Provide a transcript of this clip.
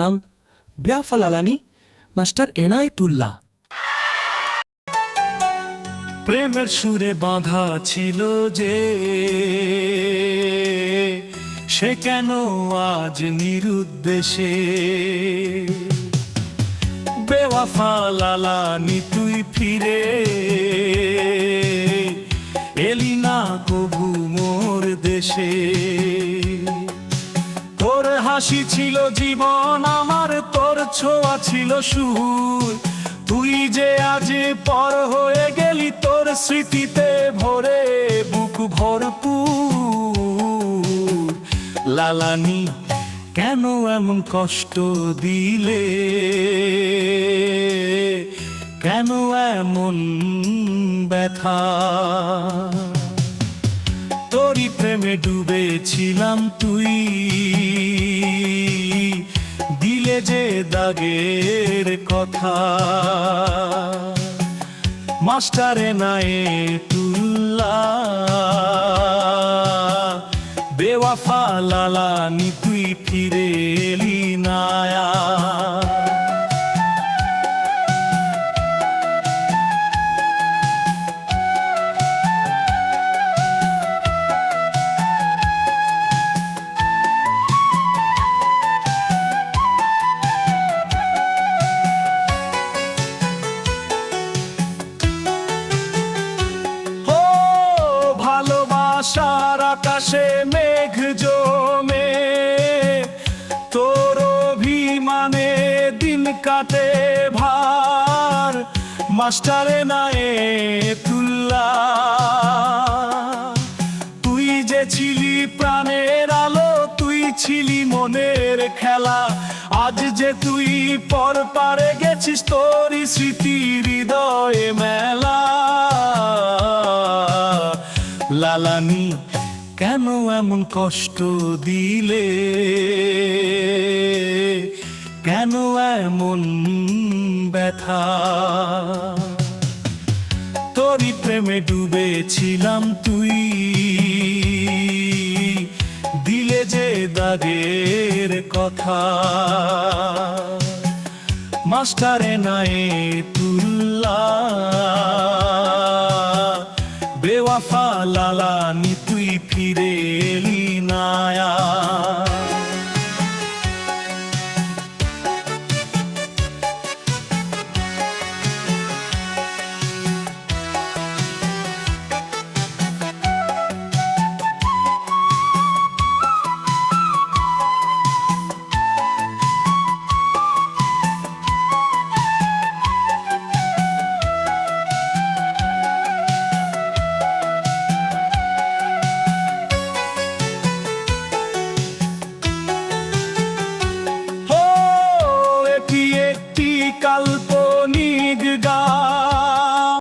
নাম বেয়াফা লালানি, মাস্টার এনায়েতুল্লাহ। প্রেমের সুরে বাঁধা ছিল যে, সে কেন আজ নিরুদ্দেশে? বেওয়াফা লালানি তুই ফিরে এলি না কবু মোর দেশে। তোর হাসি ছিল জীবন আমার, তোর ছোঁয়া ছিল সুর। তুই যে আজ পর হয়ে গেলি, তোর স্মৃতিতে ভরে বুক ভরপুর। লালানি কেন এমন কষ্ট দিলে, কেন এমন ব্যথা? তোরই প্রেমে ডুবেছিলাম তুই, দিলে যে দাগের কথা। মাস্টার এনায়েতুল্লাহ, বেওয়াফা লালানি তুই ফিরে এলি না। ভালোবাসার আকাশে মেঘ জমে, তোর অভিমানে দিন কাটে ভার। মাস্টার এনায়েতুল্লাহ, তুই যে ছিলি প্রাণের আলো, তুই ছিলি মনের খেলা। আজ যে তুই পর পারে গেছিস, তোরই স্মৃতি হৃদয়ে মেলা। লালানি কেন এমন কষ্ট দিলে, কেন এমন ব্যথা? তোরই প্রেমে ডুবেছিলাম তুই, দিলে যে দাগের কথা। মাস্টার এনায়েতুল্লাহ, বেওয়াফা লালানি তুই ফিরে এলি না। কাল